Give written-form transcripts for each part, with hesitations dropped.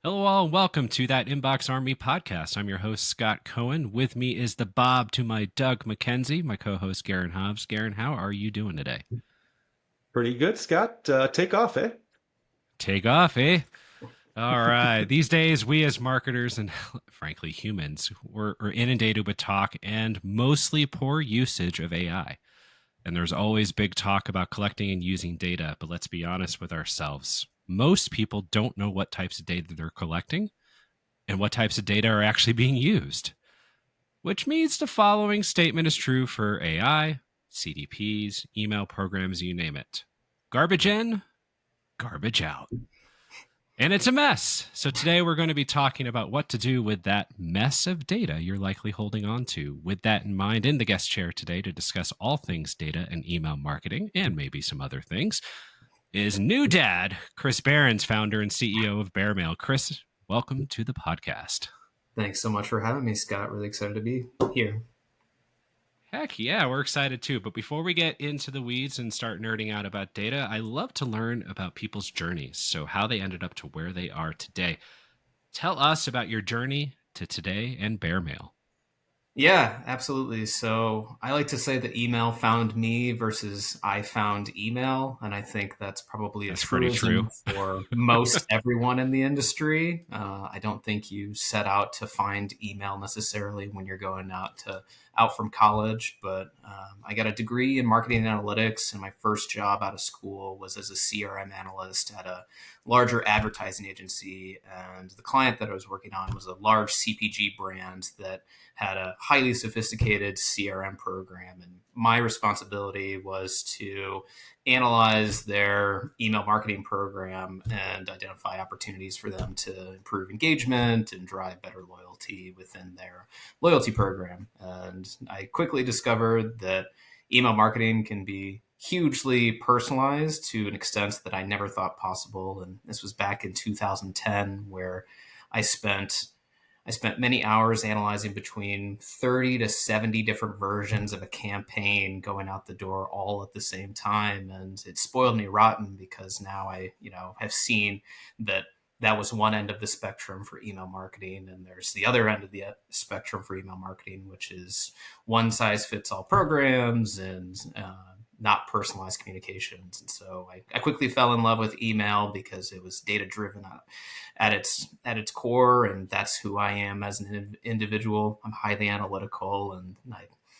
Hello, all, and welcome to that InboxArmy podcast. I'm your host, Scott Cohen. With me is the Bob to my Doug McKenzie, my co host, Garen Hobbs. Garen, how are you doing today? Pretty good, Scott. Take off, eh? Take off, eh? All right. These days, we as marketers and frankly humans, we're inundated with talk and mostly poor usage of AI. And there's always big talk about collecting and using data, but let's be honest with ourselves. Most people don't know what types of data they're collecting and what types of data are actually being used. Which means the following statement is true for AI, CDPs, email programs, you name it. Garbage in, garbage out. And it's a mess. So today we're going to be talking about what to do with that mess of data you're likely holding on to. With that in mind, in the guest chair today to discuss all things data and email marketing and maybe some other things is new dad, Chris Behrens, founder and CEO of BearMail. Chris, welcome to the podcast. Thanks so much for having me, Scott. Really excited to be here. Heck yeah, we're excited too. But before we get into the weeds and start nerding out about data, I love to learn about people's journeys. So, how they ended up to where they are today. Tell us about your journey to today and BearMail. Yeah, absolutely. So I like to say that email found me versus I found email. And I think that's probably a That's pretty true. truism for most everyone in the industry. I don't think you set out to find email necessarily when you're going out from college, but I got a degree in marketing and analytics, and my first job out of school was as a CRM analyst at a larger advertising agency. And the client that I was working on was a large CPG brand that had a highly sophisticated CRM program. And my responsibility was to analyze their email marketing program and identify opportunities for them to improve engagement and drive better loyalty within their loyalty program. And I quickly discovered that email marketing can be hugely personalized to an extent that I never thought possible. And this was back in 2010, where I spent I spent many hours analyzing between 30 to 70 different versions of a campaign going out the door all at the same time. And it spoiled me rotten because now I have seen that that was one end of the spectrum for email marketing. And there's the other end of the spectrum for email marketing, which is one size fits all programs and not personalized communications. And so I quickly fell in love with email because it was data driven at its core, and that's who I am as an individual. I'm highly analytical, and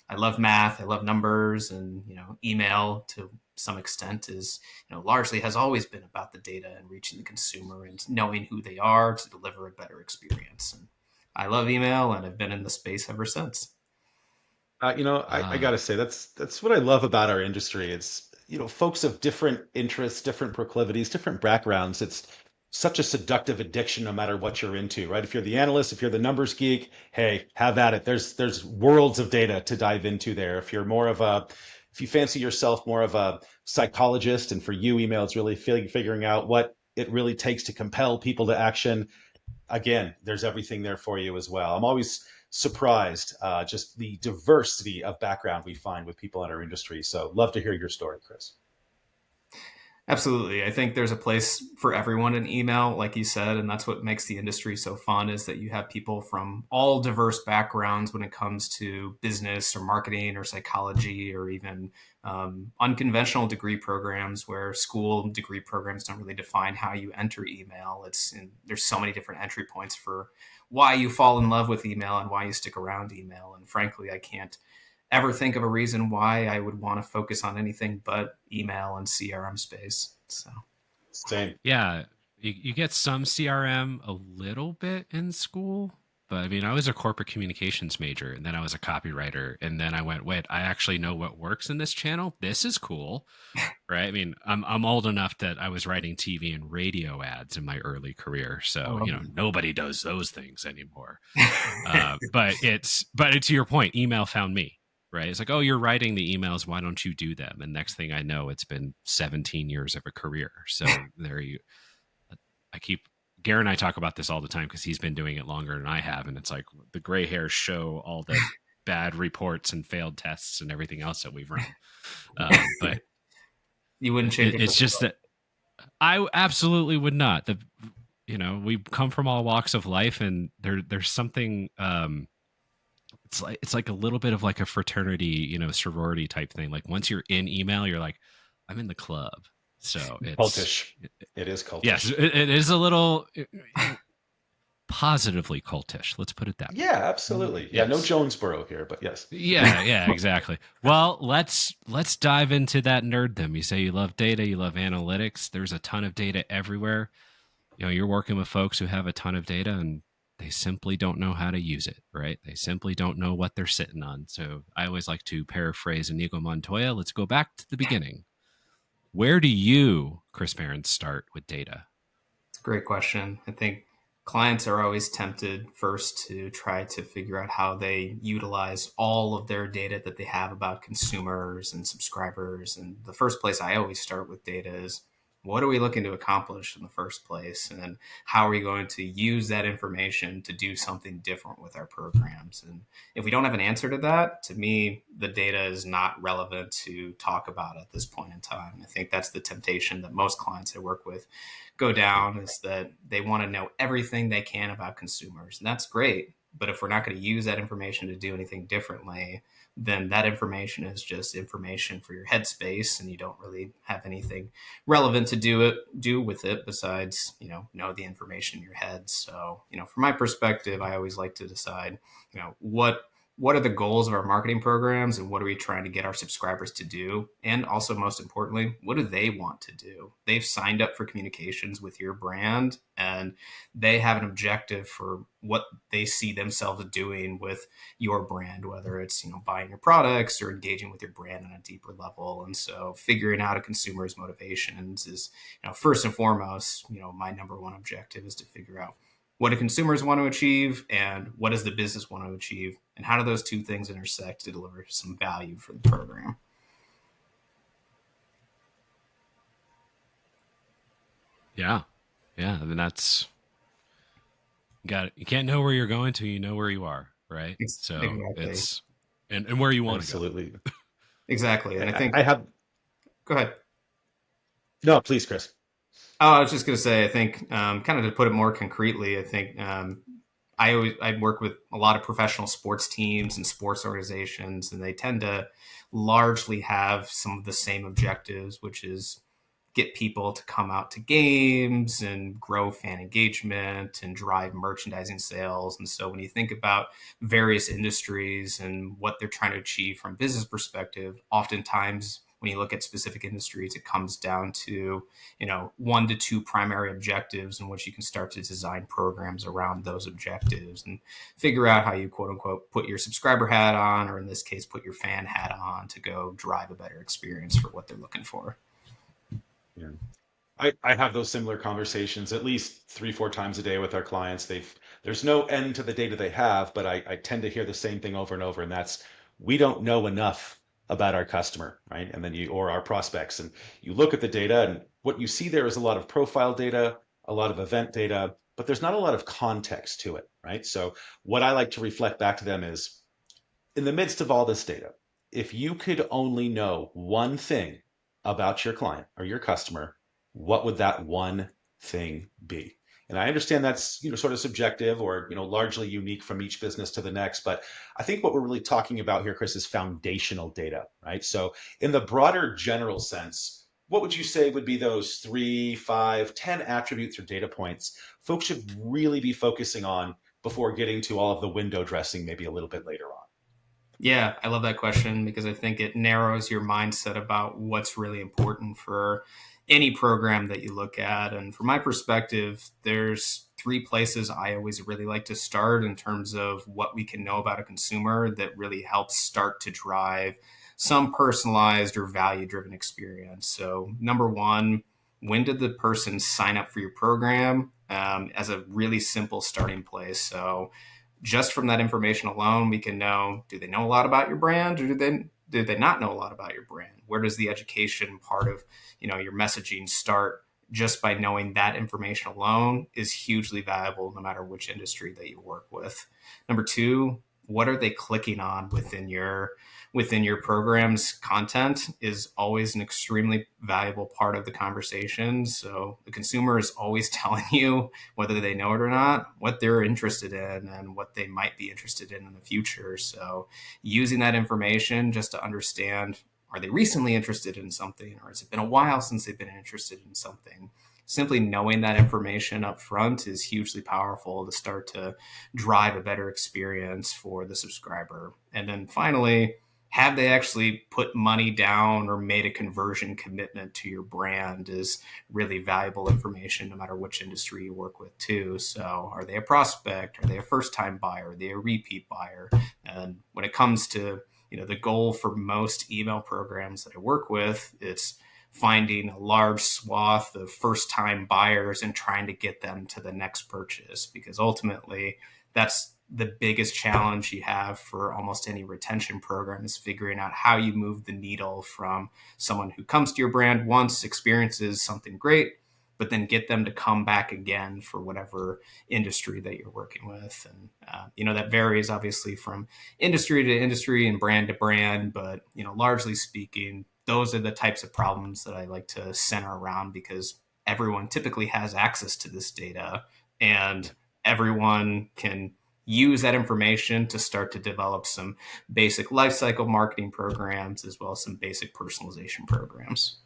I love math. I love numbers, and email to some extent is largely has always been about the data and reaching the consumer and knowing who they are to deliver a better experience. And I love email, and I've been in the space ever since. I gotta say that's what I love about our industry. It's folks of different interests, different proclivities, different backgrounds. It's such a seductive addiction, no matter what you're into, right? If you're the analyst, if you're the numbers geek, hey, have at it. There's worlds of data to dive into there. If you fancy yourself more of a psychologist, and for you, email, it's really figuring out what it really takes to compel people to action. Again, there's everything there for you as well. I'm always surprised, just the diversity of background we find with people in our industry. So love to hear your story, Chris. Absolutely. I think there's a place for everyone in email, like you said, and that's what makes the industry so fun is that you have people from all diverse backgrounds when it comes to business or marketing or psychology or even unconventional degree programs where school degree programs don't really define how you enter email. There's so many different entry points for why you fall in love with email and why you stick around email. And frankly, I can't ever think of a reason why I would want to focus on anything but email and CRM space. So, Same. Yeah, you get some CRM a little bit in school, but I mean, I was a corporate communications major and then I was a copywriter. And then I went, wait, I actually know what works in this channel. This is cool. Right. I mean, I'm old enough that I was writing TV and radio ads in my early career. So, nobody does those things anymore. But to your point, email found me. Right. It's like, oh, you're writing the emails. Why don't you do them? And next thing I know, it's been 17 years of a career. So there you, I keep, Garen and I talk about this all the time because he's been doing it longer than I have. And it's like the gray hairs show all the bad reports and failed tests and everything else that we've run. But you wouldn't change it. It's just that I absolutely would not. we come from all walks of life, and there's something. It's like a little bit of like a fraternity, sorority type thing. Like once you're in email, you're like, I'm in the club. So it's Cultish. It is yes, cultish. it is a little positively cultish. Let's put it that way. Yeah, absolutely. Yeah, no Yes. Jonesboro here, but yes. Yeah, exactly. Well, let's dive into that nerddom. You say you love data, you love analytics. There's a ton of data everywhere. You're working with folks who have a ton of data, and they simply don't know how to use it, right? They simply don't know what they're sitting on. So I always like to paraphrase Inigo Montoya. Let's go back to the beginning. Where do you, Chris Behrens, start with data? It's a great question. I think clients are always tempted first to try to figure out how they utilize all of their data that they have about consumers and subscribers. And the first place I always start with data is, what are we looking to accomplish in the first place? And then how are we going to use that information to do something different with our programs? And if we don't have an answer to that, to me, the data is not relevant to talk about at this point in time. I think that's the temptation that most clients I work with go down, is that they want to know everything they can about consumers. And that's great. But if we're not going to use that information to do anything differently, then that information is just information for your headspace, and you don't really have anything relevant to do with it besides know the information in your head. So from my perspective, I always like to decide what are the goals of our marketing programs, and what are we trying to get our subscribers to do, and also most importantly, what do they want to do? They've signed up for communications with your brand, and they have an objective for what they see themselves doing with your brand, whether it's buying your products or engaging with your brand on a deeper level. And so figuring out a consumer's motivations is first and foremost. My number one objective is to figure out what do consumers want to achieve, and what does the business want to achieve, and how do those two things intersect to deliver some value for the program. Yeah. Yeah. I mean, got it. You can't know where you're going till you know where you are, right? So Exactly. it's, and where you want to go. Absolutely. Exactly. And I think, I have go ahead. no, please, Chris. Oh, I was just going to say, I think, kind of to put it more concretely, I think I work with a lot of professional sports teams and sports organizations, and they tend to largely have some of the same objectives, which is get people to come out to games and grow fan engagement and drive merchandising sales. And so when you think about various industries and what they're trying to achieve from a business perspective, oftentimes when you look at specific industries, it comes down to, 1 to 2 primary objectives in which you can start to design programs around those objectives and figure out how you quote unquote put your subscriber hat on, or in this case, put your fan hat on to go drive a better experience for what they're looking for. Yeah. I have those similar conversations at least 3, 4 times a day with our clients. There's no end to the data they have, but I tend to hear the same thing over and over, and that's, we don't know enough about our customer, right? And then or our prospects, and you look at the data, and what you see there is a lot of profile data, a lot of event data, but there's not a lot of context to it, right? So what I like to reflect back to them is, in the midst of all this data, if you could only know one thing about your client or your customer, what would that one thing be? And I understand that's sort of subjective, or largely unique from each business to the next, but I think what we're really talking about here, Chris, is foundational data, right? So in the broader general sense, what would you say would be those 3, 5, 10 attributes or data points folks should really be focusing on before getting to all of the window dressing maybe a little bit later on? Yeah, I love that question because I think it narrows your mindset about what's really important for any program that you look at. And from my perspective, there's 3 places I always really like to start in terms of what we can know about a consumer that really helps start to drive some personalized or value driven experience. So, number one, when did the person sign up for your program? As a really simple starting place. So, just from that information alone, we can know, do they know a lot about your brand, or do they not know a lot about your brand? Where does the education part of your messaging start? Just by knowing that information alone is hugely valuable no matter which industry that you work with. Number two, what are they clicking on within your program's content is always an extremely valuable part of the conversation. So the consumer is always telling you, whether they know it or not, what they're interested in and what they might be interested in the future. So using that information just to understand, are they recently interested in something, or has it been a while since they've been interested in something? Simply knowing that information up front is hugely powerful to start to drive a better experience for the subscriber. And then finally, have they actually put money down or made a conversion commitment to your brand is really valuable information no matter which industry you work with too. So are they a prospect? Are they a first-time buyer? Are they a repeat buyer? And when it comes to the goal for most email programs that I work with, it's finding a large swath of first-time buyers and trying to get them to the next purchase, because ultimately that's the biggest challenge you have for almost any retention program, is figuring out how you move the needle from someone who comes to your brand once, experiences something great, but then get them to come back again for whatever industry that you're working with. And, that varies obviously from industry to industry and brand to brand, but, largely speaking, those are the types of problems that I like to center around, because everyone typically has access to this data and everyone can use that information to start to develop some basic lifecycle marketing programs as well as some basic personalization programs.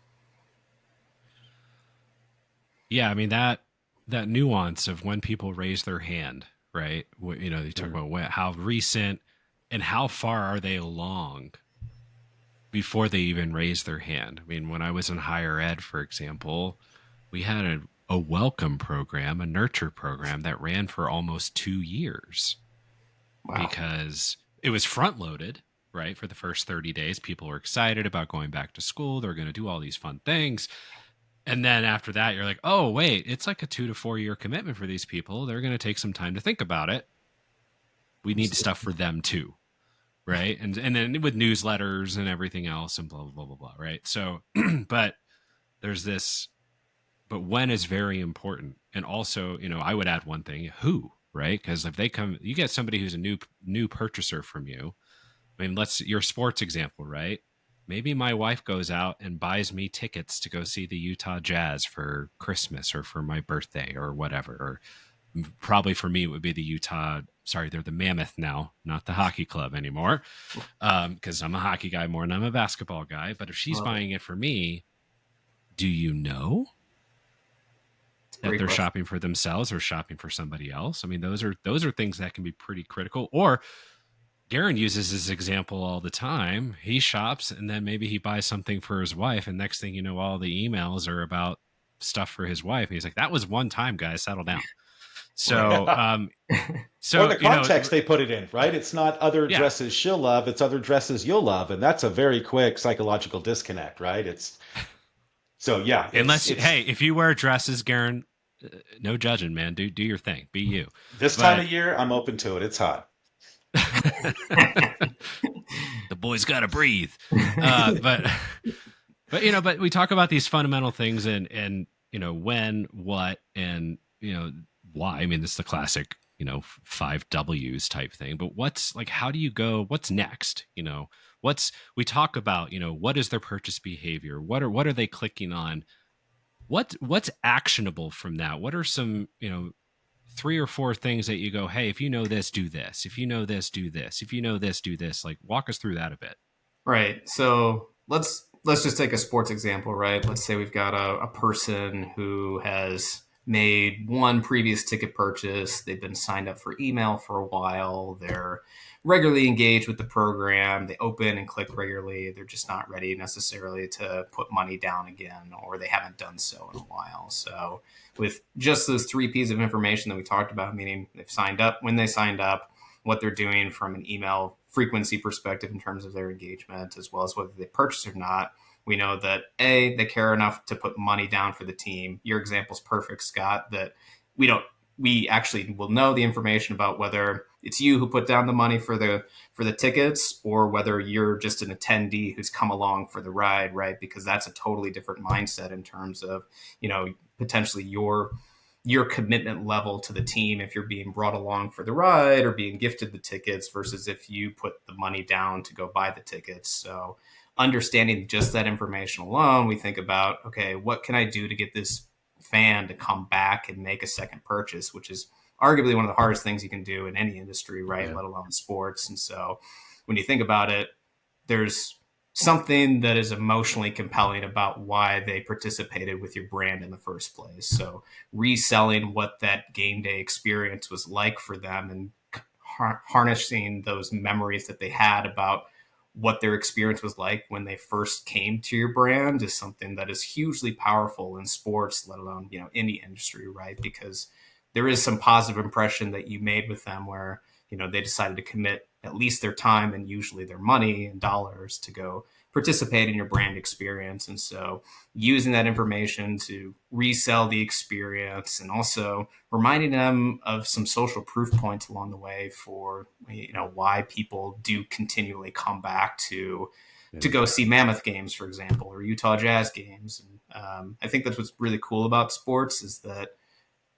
Yeah, I mean that nuance of when people raise their hand, right? You talk about how recent and how far are they along before they even raise their hand. I mean, when I was in higher ed, for example, we had a welcome program, a nurture program that ran for almost 2 years. Wow. Because it was front loaded, right? For the first 30 days, people were excited about going back to school. They're going to do all these fun things. And then after that, you're like, oh, wait, it's like a 2 to 4 year commitment for these people. They're going to take some time to think about it. We need stuff for them too. Right. And then with newsletters and everything else and blah, blah, blah, blah, blah. Right. So, but there's this, but when is very important. And also, I would add one thing, who, right? Because if they come, you get somebody who's a new purchaser from you. I mean, your sports example, right? Maybe my wife goes out and buys me tickets to go see the Utah Jazz for Christmas or for my birthday or whatever. Or probably for me, it would be they're the Mammoth now, not the hockey club anymore. Because I'm a hockey guy more than I'm a basketball guy. But if she's buying it for me, do you know that they're shopping for themselves or shopping for somebody else? I mean, those are things that can be pretty critical. Or Garen uses this example all the time. He shops and then maybe he buys something for his wife, and next thing you know, all the emails are about stuff for his wife. And he's like, that was one time, guys, settle down. So, or the context they put it in, right? It's not other dresses she'll love, it's other dresses you'll love. And that's a very quick psychological disconnect, right? If you wear dresses, Garen, no judging, man. Do your thing. Be you. This time of year, I'm open to it. It's hot. The boy's got to breathe. But we talk about these fundamental things and when, what, and why. I mean, this is the classic 5 W's type thing. But how do you go? What's next? We talk about what is their purchase behavior? What are they clicking on? What's actionable from that? What are some 3 or 4 things that you go, hey, if you know this, do this. If you know this, do this. If you know this, do this. Like, walk us through that a bit. Right. So let's just take a sports example, right? Let's say we've got a person who has made one previous ticket purchase. They've been signed up for email for a while. They're regularly engaged with the program. They open and click regularly. They're just not ready necessarily to put money down again, or they haven't done so in a while. So with just those 3 pieces of information that we talked about, meaning they've signed up, when they signed up, what they're doing from an email frequency perspective in terms of their engagement, as well as whether they purchase or not, we know that they care enough to put money down for the team. Your example's perfect, Scott, that we actually will know the information about whether it's you who put down the money for the tickets or whether you're just an attendee who's come along for the ride, right? Because that's a totally different mindset in terms of, potentially your your commitment level to the team if you're being brought along for the ride or being gifted the tickets versus if you put the money down to go buy the tickets. So understanding just that information alone, we think about, okay, what can I do to get this fan to come back and make a second purchase, which is arguably one of the hardest things you can do in any industry, right? Yeah. Let alone sports. And so when you think about it, there's something that is emotionally compelling about why they participated with your brand in the first place. So reselling what that game day experience was like for them and harnessing those memories that they had about what their experience was like when they first came to your brand is something that is hugely powerful in sports, let alone, any industry, right? Because there is some positive impression that you made with them where, they decided to commit at least their time and usually their money and dollars to go participate in your brand experience. And so using that information to resell the experience and also reminding them of some social proof points along the way for, why people do continually come back to go see Mammoth games, for example, or Utah Jazz games. And I think that's what's really cool about sports is that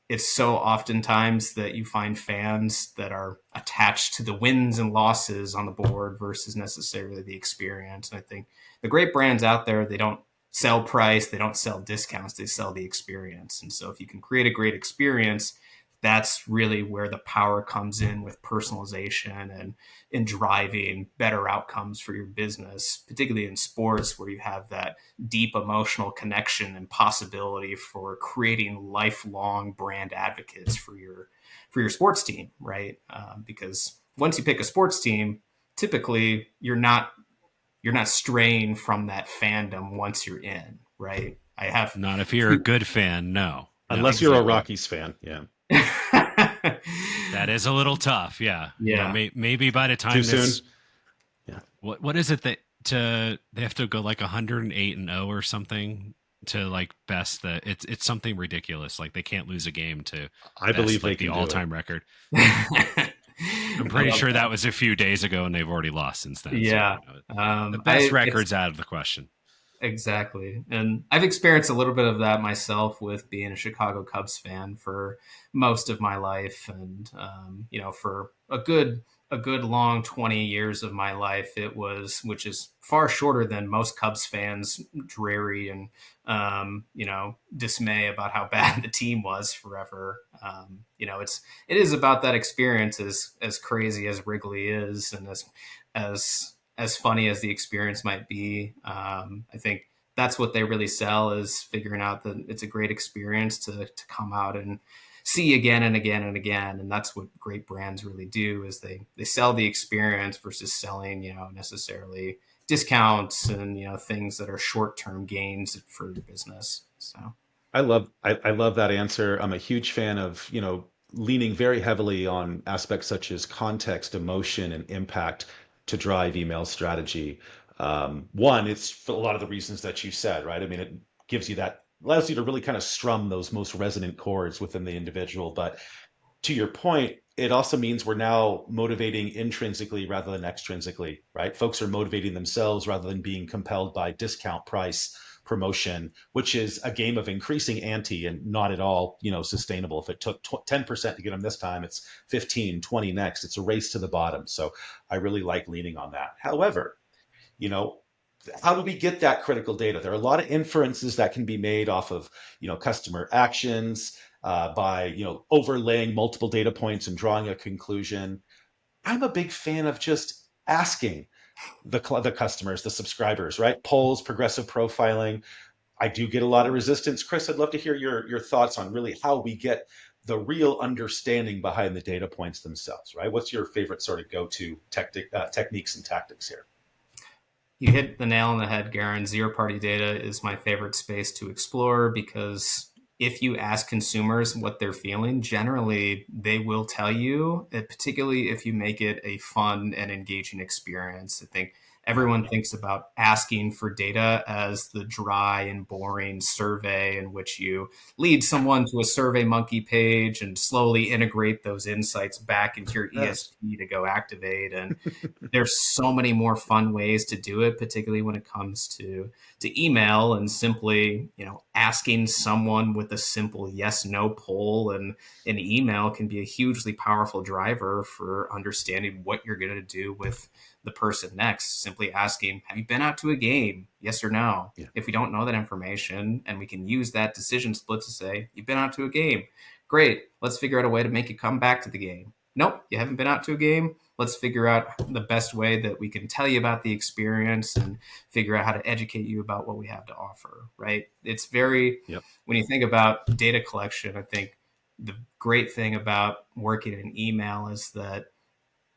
it's so oftentimes that you find fans that are attached to the wins and losses on the board versus necessarily the experience. And I think the great brands out there, they don't sell price, they don't sell discounts, they sell the experience. And so if you can create a great experience, that's really where the power comes in with personalization and in driving better outcomes for your business, particularly in sports where you have that deep emotional connection and possibility for creating lifelong brand advocates for your sports team, right? Because once you pick a sports team, typically you're not straying from that fandom once you're in, right? I have Not if you're a good fan. No, Unless you're a Rockies fan. Yeah. that is a little tough. Yeah. Yeah. Maybe by the Too time soon. this, Yeah. what is it that they have to go like 108-0 or something to like best it's something ridiculous. Like they can't lose a game to I believe like they the can all-time record. I'm pretty sure that was a few days ago and they've already lost since then. Yeah. So, the best record's out of the question. Exactly. And I've experienced a little bit of that myself with being a Chicago Cubs fan for most of my life. And, for a good long 20 years of my life, which is far shorter than most Cubs fans, dreary and, dismay about how bad the team was forever. It is about that experience as crazy as Wrigley is and as funny as the experience might be. I think that's what they really sell is figuring out that it's a great experience to come out and see again and again and again. And that's what great brands really do is they sell the experience versus selling, necessarily discounts and, things that are short-term gains for your business. So I love that answer. I'm a huge fan of, leaning very heavily on aspects such as context, emotion, and impact to drive email strategy. One, it's for a lot of the reasons that you said, right? I mean, it allows you to really kind of strum those most resonant chords within the individual. But to your point, it also means we're now motivating intrinsically rather than extrinsically, right? Folks are motivating themselves rather than being compelled by discount price promotion, which is a game of increasing ante and not at all, sustainable. If it took 10% to get them this time, it's 15, 20 next. It's a race to the bottom. So I really like leaning on that. However, you know, how do we get that critical data? There are a lot of inferences that can be made off of, customer actions by, overlaying multiple data points and drawing a conclusion. I'm a big fan of just asking the customers, the subscribers, right? Polls, progressive profiling. I do get a lot of resistance. Chris, I'd love to hear your thoughts on really how we get the real understanding behind the data points themselves, right? What's your favorite sort of go-to techniques and tactics here? You hit the nail on the head, Garen. Zero-party data is my favorite space to explore because if you ask consumers what they're feeling, generally they will tell you, particularly if you make it a fun and engaging experience. I think Everyone thinks about asking for data as the dry and boring survey in which you lead someone to a Survey Monkey page and slowly integrate those insights back into your Yes. ESP to go activate. And there's so many more fun ways to do it, particularly when it comes to email, and simply, asking someone with a simple yes no poll and an email can be a hugely powerful driver for understanding what you're going to do with the person next. Simply asking, have you been out to a game? Yes or no. Yeah. If we don't know that information, and we can use that decision split to say, you've been out to a game. Great. Let's figure out a way to make you come back to the game. Nope, you haven't been out to a game. Let's figure out the best way that we can tell you about the experience and figure out how to educate you about what we have to offer, right? It's very, Yep. when you think about data collection, I think the great thing about working in email is that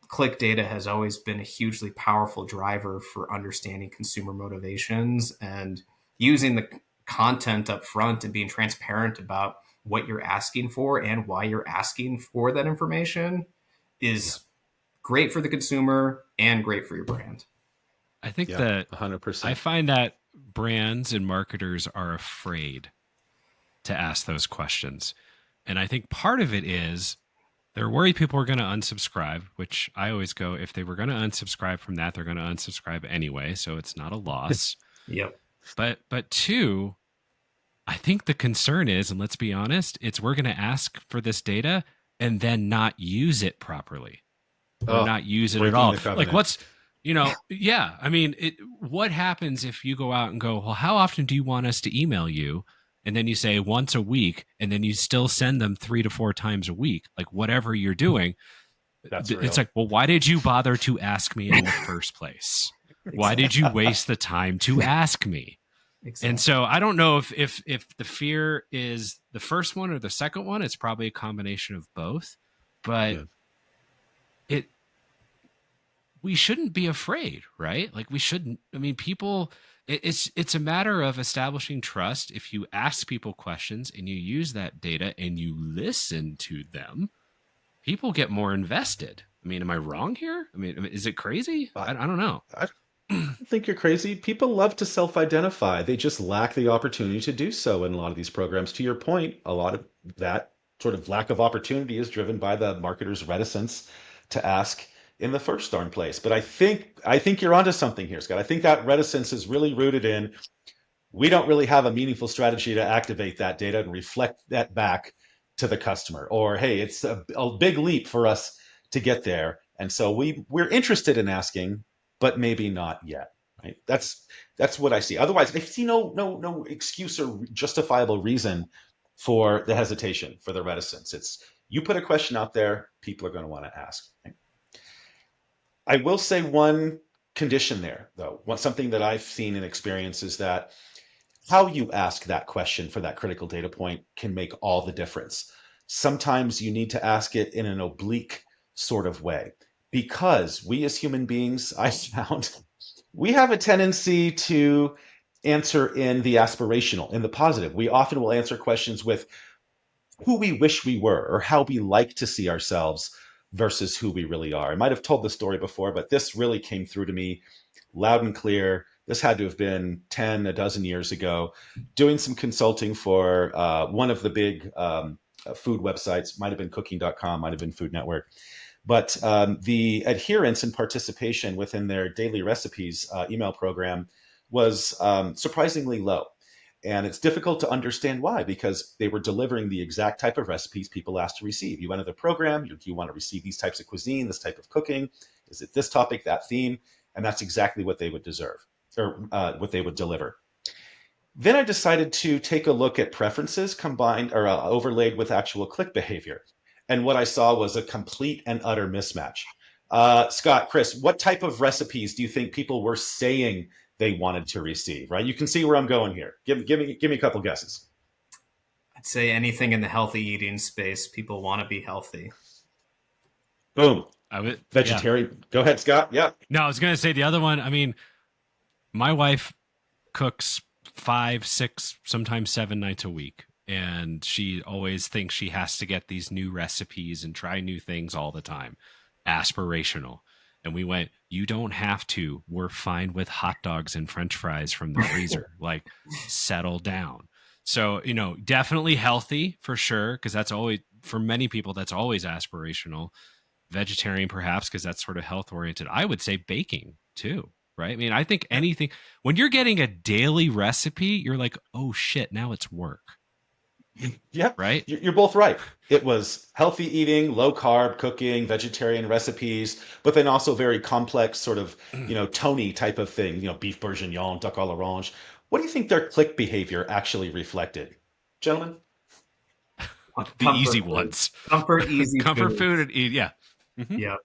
click data has always been a hugely powerful driver for understanding consumer motivations, and using the content up front and being transparent about what you're asking for and why you're asking for that information Yeah. is great for the consumer and great for your brand. I think Yeah. that I 100%. find that brands and marketers are afraid to ask those questions. And I think part of it is they're worried people are going to unsubscribe, which I always go, if they were going to unsubscribe from that, they're going to unsubscribe anyway. So it's not a loss. Yep. But two, I think the concern is, and let's be honest, it's we're going to ask for this data and then not use it properly or Oh, not use it at breaking all. the Like covenant. what's, yeah, I mean, what happens if you go out and go, well, how often do you want us to email you? And then you say once a week, and then you still send them 3 to 4 times a week, like whatever you're doing. That's It's real. like, well, why did you bother to ask me in the first place? Why did you waste the time to ask me? Exactly. And so I don't know if the fear is the first one or the second one. It's probably a combination of both, but Yeah. it we shouldn't be afraid, right? Like we shouldn't. I mean, people. It's a matter of establishing trust. If you ask people questions and you use that data and you listen to them, people get more invested. I mean, am I wrong here? I mean, is it crazy? I, I don't know. I don't think you're crazy. People love to self-identify. They just lack the opportunity to do so in a lot of these programs. To your point, a lot of that sort of lack of opportunity is driven by the marketer's reticence to ask in the first darn place. But I think you're onto something here, Scott. I think that reticence is really rooted in we don't really have a meaningful strategy to activate that data and reflect that back to the customer. Or hey, it's a big leap for us to get there, and so we're interested in asking, but maybe not yet. Right? That's what I see. Otherwise, I see no excuse or justifiable reason for the hesitation, for the reticence. It's you put a question out there, people are going to want to ask. Right? I will say one condition there, though. Something that I've seen and experienced is that how you ask that question for that critical data point can make all the difference. Sometimes you need to ask it in an oblique sort of way because we as human beings, I found, we have a tendency to answer in the aspirational, in the positive. We often will answer questions with who we wish we were or how we like to see ourselves versus who we really are. I might have told the story before, but this really came through to me loud and clear. This had to have been 10, a dozen years ago, doing some consulting for one of the big food websites, might have been cooking.com, might have been Food Network. But the adherence and participation within their daily recipes email program was surprisingly low. And it's difficult to understand why, because they were delivering the exact type of recipes people asked to receive. You enter the program, you want to receive these types of cuisine, this type of cooking. Is it this topic, that theme? And that's exactly what they would deserve or what they would deliver. Then I decided to take a look at preferences combined or overlaid with actual click behavior. And what I saw was a complete and utter mismatch. Scott, Chris, what type of recipes do you think people were saying they wanted to receive? Right, you can see where I'm going here. Give me a couple guesses. I'd say anything in the healthy eating space. People want to be healthy. Boom, I would, yeah. vegetarian. Go ahead, Scott. Yeah. No, I was gonna say the other one. I mean, my wife cooks 5, 6, sometimes 7 nights a week. And she always thinks she has to get these new recipes and try new things all the time. Aspirational. And we went, you don't have to. We're fine with hot dogs and French fries from the freezer. Like, settle down. So, definitely healthy for sure, because that's always, for many people, that's always aspirational. Vegetarian, perhaps, because that's sort of health oriented. I would say baking too, right? I mean, I think anything, when you're getting a daily recipe, you're like, oh shit, now it's work. Yeah, right? you're both right. It was healthy eating, low carb cooking, vegetarian recipes, but then also very complex sort of, Tony type of thing, beef bourguignon, duck à l'orange. What do you think their click behavior actually reflected? Gentlemen? The easy Comfort food. ones. Comfort, easy Comfort foods. food and eat, yeah. Mm-hmm. Yeah.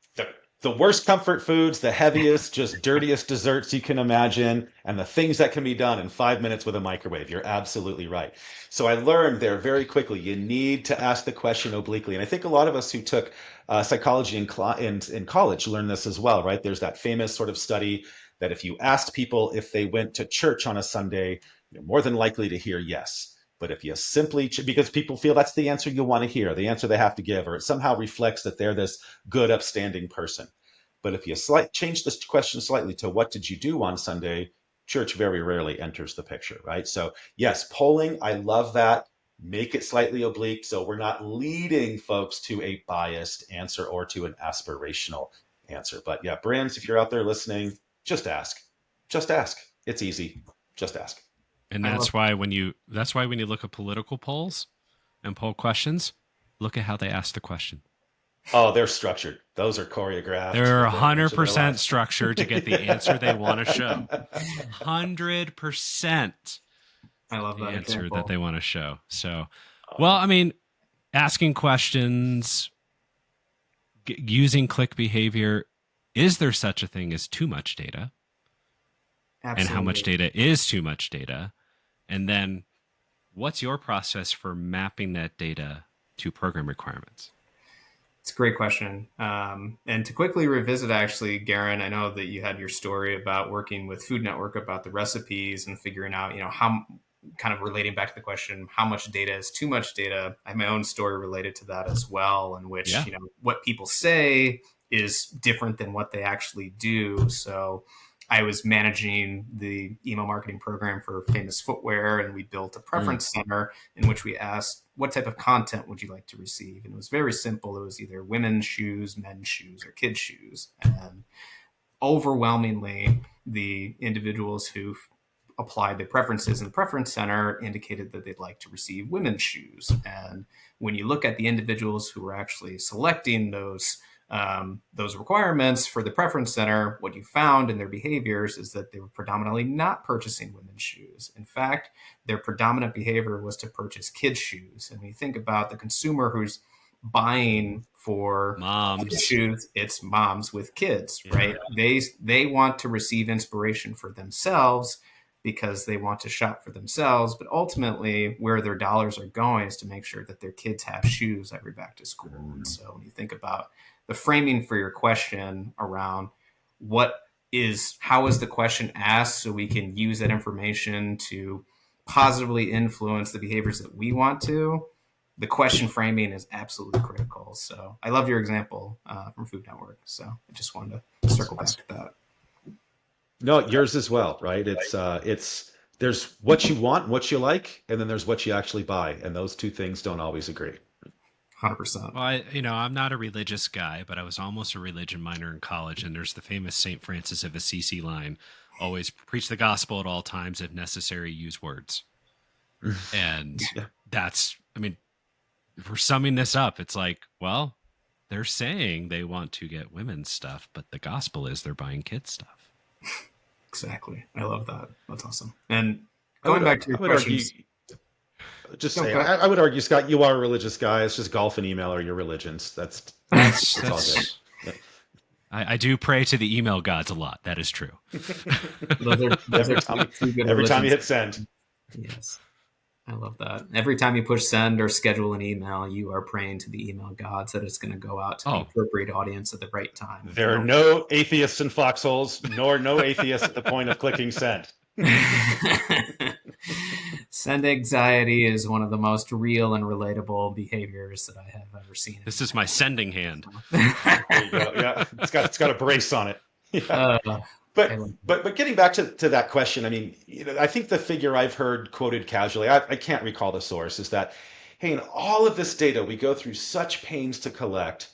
The worst comfort foods, the heaviest, just dirtiest desserts you can imagine, and the things that can be done in 5 minutes with a microwave. You're absolutely right. So I learned there very quickly, you need to ask the question obliquely. And I think a lot of us who took psychology in college learned this as well, right? There's that famous sort of study that if you asked people if they went to church on a Sunday, you're more than likely to hear yes. But if you simply, because people feel that's the answer you want to hear, the answer they have to give, or it somehow reflects that they're this good, upstanding person. But if you change this question slightly to what did you do on Sunday, church very rarely enters the picture, right? So yes, polling, I love that. Make it slightly oblique so we're not leading folks to a biased answer or to an aspirational answer. But yeah, brands, if you're out there listening, just ask. Just ask. It's easy. Just ask. And I love that's why when you look at political polls and poll questions, look at how they ask the question. Oh, they're structured. Those are choreographed. They're They're very much in their 100% lives. structured to get the answer they want to show. 100% I love the that answer example. that they want to show. So, well, I mean, asking questions, using click behavior, is there such a thing as too much data? Absolutely. And how much data is too much data? And then what's your process for mapping that data to program requirements? It's a great question. And to quickly revisit, actually, Garen, I know that you had your story about working with Food Network about the recipes and figuring out, how, kind of relating back to the question, how much data is too much data. I have my own story related to that as well, in which, what people say is different than what they actually do. So I was managing the email marketing program for Famous Footwear, and we built a preference center in which we asked, what type of content would you like to receive? And it was very simple. It was either women's shoes, men's shoes, or kids' shoes. And overwhelmingly, the individuals who applied the preferences in the preference center indicated that they'd like to receive women's shoes. And when you look at the individuals who were actually selecting those requirements for the preference center, what you found in their behaviors is that they were predominantly not purchasing women's shoes. In fact, their predominant behavior was to purchase kids' shoes. And when you think about the consumer who's buying for moms shoes, it's moms with kids, right? They want to receive inspiration for themselves because they want to shop for themselves, but ultimately where their dollars are going is to make sure that their kids have shoes every back to school. And so when you think about the framing for your question around how is the question asked, so we can use that information to positively influence the behaviors that we want to, the question framing is absolutely critical. So I love your example from Food Network. So I just wanted to circle back to that. No, yours as well, right? There's what you want, what you like, and then there's what you actually buy, and those two things don't always agree. 100%. Well, I'm not a religious guy, but I was almost a religion minor in college, and there's the famous St. Francis of Assisi line, always preach the gospel at all times, if necessary, use words. And that's, if we're summing this up, it's like, well, they're saying they want to get women's stuff, but the gospel is they're buying kids' stuff. Exactly. I love that. That's awesome. And going back to your questions. I would argue, Scott, you are a religious guy. It's just golf and email are your religions. That's all good. Yeah. I do pray to the email gods a lot. That is true. Every time you hit send. Yes. I love that. Every time you push send or schedule an email, you are praying to the email gods that it's going to go out to the appropriate audience at the right time. There are no atheists in foxholes, nor no atheists at the point of clicking send. Send anxiety is one of the most real and relatable behaviors that I have ever seen. This is my sending hand. There you go. Yeah, it's got a brace on it. Yeah. uh, I But love it. but getting back to that question, I mean, I think the figure I've heard quoted casually, I can't recall the source, is that, hey, in all of this data we go through such pains to collect,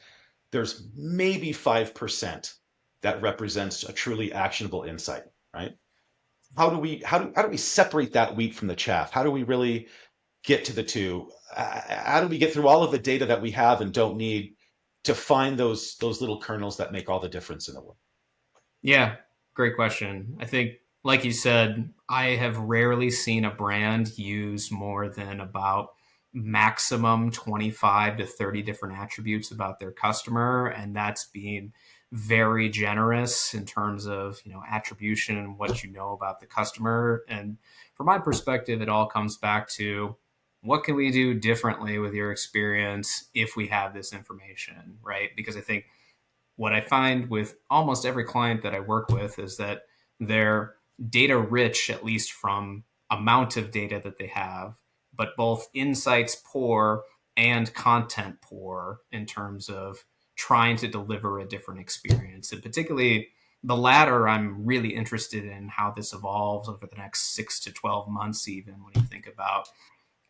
there's maybe 5% that represents a truly actionable insight, right? How do we separate that wheat from the chaff? How do we really get to the two? How do we get through all of the data that we have and don't need to find those little kernels that make all the difference in the world? Yeah, great question. I think, like you said, I have rarely seen a brand use more than about maximum 25 to 30 different attributes about their customer. And that's being very generous in terms of, attribution and what you know about the customer. And from my perspective, it all comes back to what can we do differently with your experience if we have this information, right? Because I think what I find with almost every client that I work with is that they're data rich, at least from amount of data that they have, but both insights poor and content poor in terms of trying to deliver a different experience. And particularly the latter, I'm really interested in how this evolves over the next 6 to 12 months, even when you think about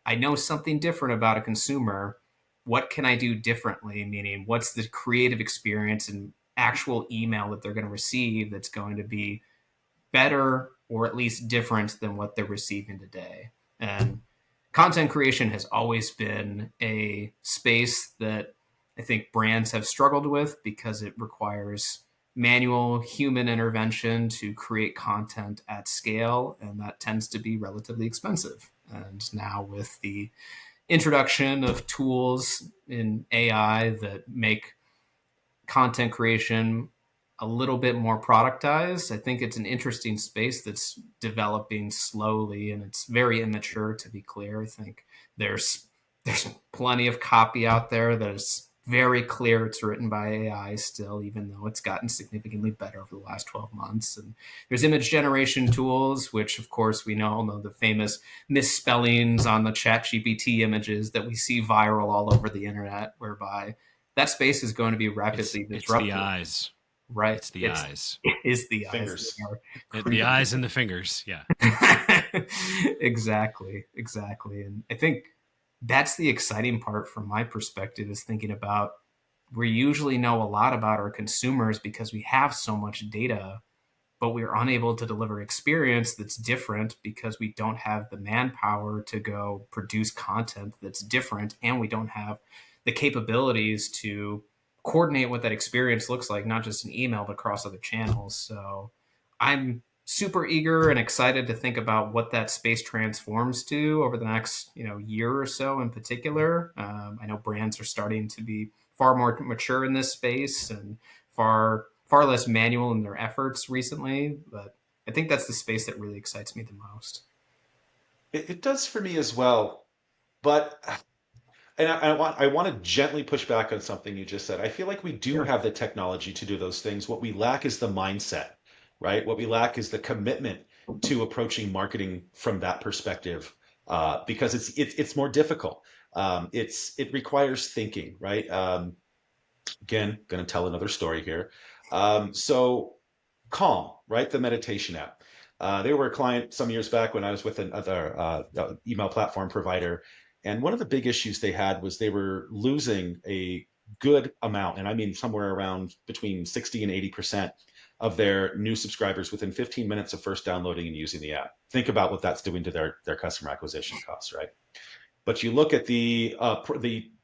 I know something different about a consumer. What can I do differently? Meaning, what's the creative experience and actual email that they're going to receive that's going to be better or at least different than what they're receiving today? And content creation has always been a space that I think brands have struggled with because it requires manual human intervention to create content at scale, and that tends to be relatively expensive. And now, with the introduction of tools in AI that make content creation a little bit more productized, I think it's an interesting space that's developing slowly, and it's very immature, to be clear. I think there's plenty of copy out there that is very clear it's written by AI still, even though it's gotten significantly better over the last 12 months. And there's image generation tools, which of course we all know the famous misspellings on the ChatGPT images that we see viral all over the internet, whereby that space is going to be rapidly It's the disrupted. eyes. Right. It's the eyes. It is the eyes. Fingers. The eyes and the fingers. Yeah. Exactly. Exactly. And I think that's the exciting part from my perspective is thinking about we usually know a lot about our consumers because we have so much data, but we're unable to deliver experience that's different because we don't have the manpower to go produce content that's different, and we don't have the capabilities to coordinate what that experience looks like, not just in email but across other channels. So I'm super eager and excited to think about what that space transforms to over the next year or so in particular. I know brands are starting to be far more mature in this space and far less manual in their efforts recently, but I think that's the space that really excites me the most. It does for me as well, but and I want to gently push back on something you just said. I feel like we do Sure. have the technology to do those things. What we lack is the mindset, right? What we lack is the commitment to approaching marketing from that perspective, because it's more difficult. It requires thinking, right? Again, going to tell another story here. So Calm, right? The meditation app. They were a client some years back when I was with another email platform provider. And one of the big issues they had was they were losing a good amount, and I mean somewhere around between 60 and 80% of their new subscribers within 15 minutes of first downloading and using the app. Think about what that's doing to their customer acquisition costs, right? But you look at the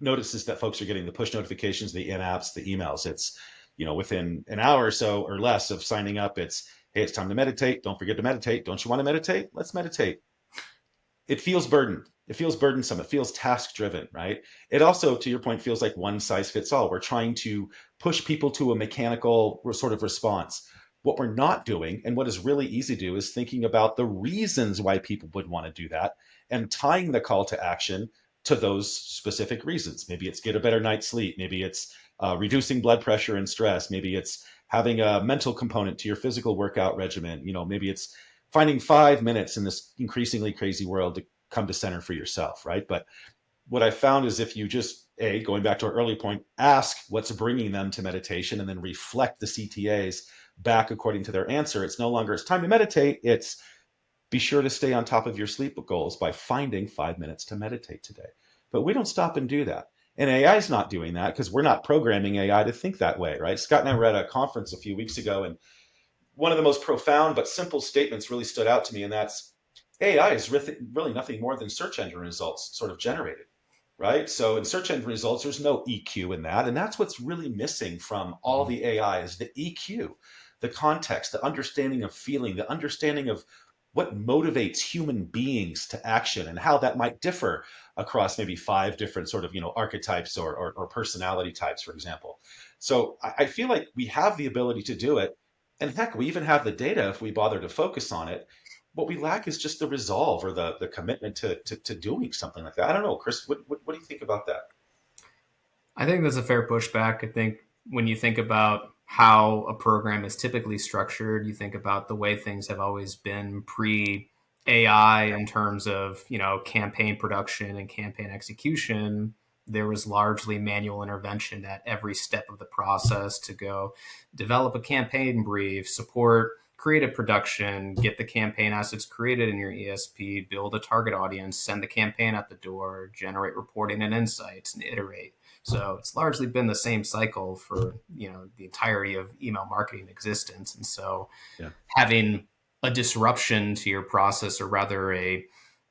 notices that folks are getting, the push notifications, the in-apps, the emails. It's within an hour or so or less of signing up, it's hey, it's time to meditate. Don't forget to meditate. Don't you want to meditate? Let's meditate. It feels burdened. It feels burdensome. It feels task driven, right? It also, to your point, feels like one size fits all. We're trying to push people to a mechanical sort of response. What we're not doing, and what is really easy to do, is thinking about the reasons why people would want to do that and tying the call to action to those specific reasons. Maybe it's get a better night's sleep. Maybe it's reducing blood pressure and stress. Maybe it's having a mental component to your physical workout regimen. Maybe it's finding 5 minutes in this increasingly crazy world to come to center for yourself, right? But what I found is if you just, going back to our early point, ask what's bringing them to meditation and then reflect the CTAs back according to their answer, it's no longer it's time to meditate. It's be sure to stay on top of your sleep goals by finding 5 minutes to meditate today. But we don't stop and do that. And AI is not doing that because we're not programming AI to think that way, right? Scott and I were at a conference a few weeks ago, and one of the most profound but simple statements really stood out to me, and that's AI is really nothing more than search engine results sort of generated, right? So in search engine results, there's no EQ in that, and that's what's really missing from all the AI is the EQ, the context, the understanding of feeling, the understanding of what motivates human beings to action and how that might differ across maybe 5 different sort of archetypes or personality types, for example. So I feel like we have the ability to do it, and heck, we even have the data if we bother to focus on it. What we lack is just the resolve or the commitment to doing something like that. I don't know, Chris, what do you think about that? I think that's a fair pushback. I think when you think about how a program is typically structured, you think about the way things have always been pre AI in terms of, campaign production and campaign execution. There was largely manual intervention at every step of the process to go develop a campaign brief, support creative production, get the campaign assets created in your ESP, build a target audience, send the campaign out the door, generate reporting and insights, and iterate. So it's largely been the same cycle for the entirety of email marketing existence. And so Yeah. having a disruption to your process, or rather an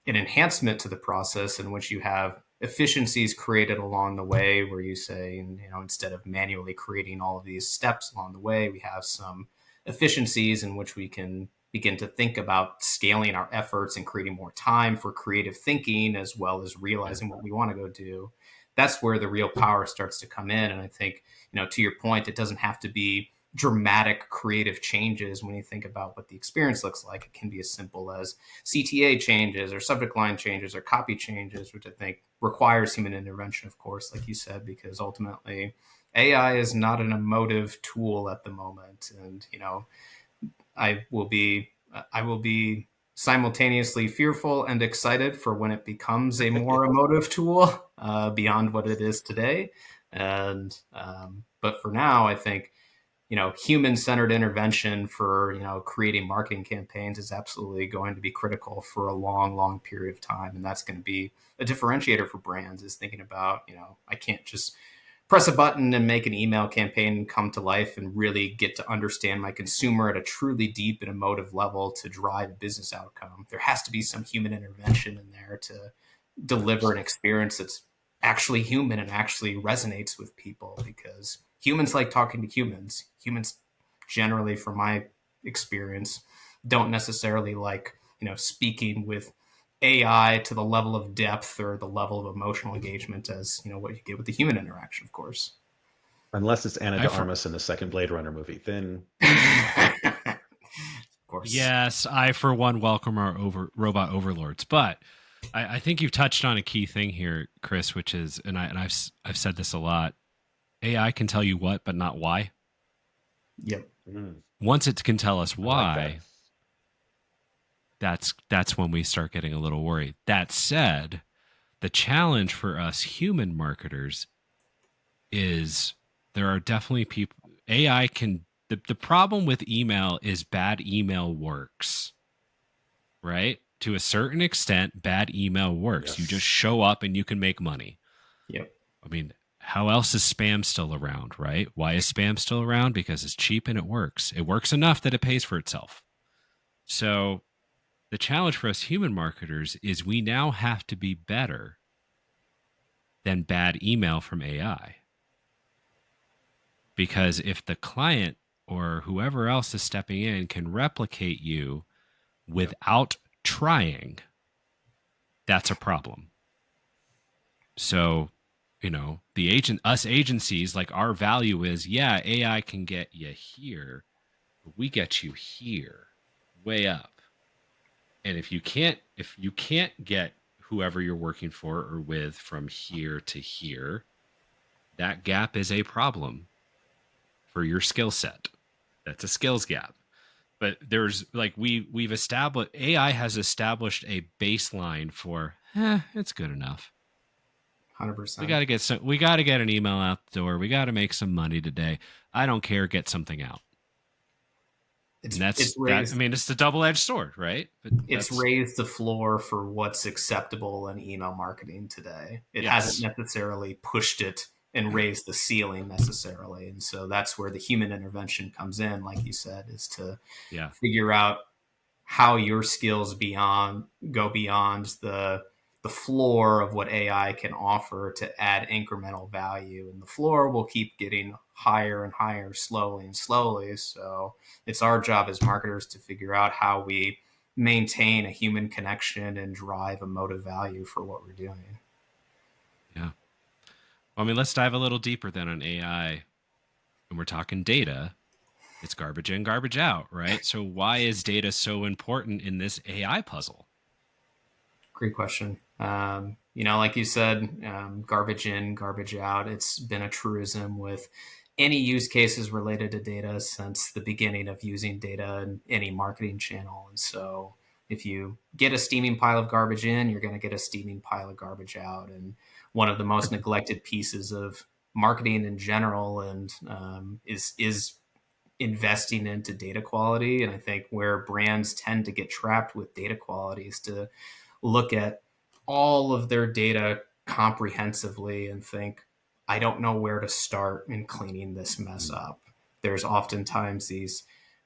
enhancement to the process in which you have efficiencies created along the way, where you say, instead of manually creating all of these steps along the way, we have some efficiencies in which we can begin to think about scaling our efforts and creating more time for creative thinking, as well as realizing what we want to go do. That's where the real power starts to come in. And I think, to your point, it doesn't have to be dramatic creative changes. When you think about what the experience looks like, it can be as simple as CTA changes or subject line changes or copy changes, which I think requires human intervention, of course, like you said, because ultimately AI is not an emotive tool at the moment. And, I will be simultaneously fearful and excited for when it becomes a more emotive tool beyond what it is today. And but for now, I think human-centered intervention for creating marketing campaigns is absolutely going to be critical for a long, long period of time, and that's going to be a differentiator for brands. Is thinking about I can't just press a button and make an email campaign come to life and really get to understand my consumer at a truly deep and emotive level to drive a business outcome. There has to be some human intervention in there to deliver an experience that's actually human and actually resonates with people, because humans like talking to humans. Humans generally, from my experience, don't necessarily like, speaking with AI to the level of depth or the level of emotional engagement as, what you get with the human interaction, of course. Unless it's Anna de Armas in the second Blade Runner movie, then Of course. Yes, I for one welcome our robot overlords, but I think you've touched on a key thing here, Chris, which is, and I've said this a lot. AI can tell you what, but not why. Yep. Once it can tell us why, like that's when we start getting a little worried. That said, the challenge for us human marketers is there are definitely people. AI can. The problem with email is bad email works, right? To a certain extent, bad email works. Yes. You just show up and you can make money. Yep. I mean, how else is spam still around, right? Why is spam still around? Because it's cheap and it works. It works enough that it pays for itself. So the challenge for us human marketers is we now have to be better than bad email from AI. Because if the client or whoever else is stepping in can replicate you without trying, that's a problem. So, us agencies, like, our value is, yeah, AI can get you here, but we get you here, way up. And if you can't get whoever you're working for or with from here to here, that gap is a problem for your skill set. That's a skills gap. But there's like we've established, AI has established a baseline for it's good enough. 100%. We got to get an email out the door. We got to make some money today. I don't care. Get something out. And It's that. I raised mean, it's the double-edged sword, right? But it's raised the floor for what's acceptable in email marketing today. It hasn't necessarily pushed it and raised the ceiling necessarily. And so that's where the human intervention comes in, like you said, is to figure out how your skills go beyond the floor of what AI can offer to add incremental value. And the floor will keep getting higher and higher slowly and slowly. So it's our job as marketers to figure out how we maintain a human connection and drive emotive value for what we're doing. Yeah. Well, I mean, let's dive a little deeper then on AI. When we're talking data, it's garbage in, garbage out, right? So why is data so important in this AI puzzle? Great question. Like you said, garbage in, garbage out. It's been a truism with any use cases related to data since the beginning of using data in any marketing channel. And so if you get a steaming pile of garbage in, you're going to get a steaming pile of garbage out. And one of the most neglected pieces of marketing in general and is investing into data quality. And I think where brands tend to get trapped with data quality is to look at all of their data comprehensively and think, I don't know where to start in cleaning this mess up. There's oftentimes these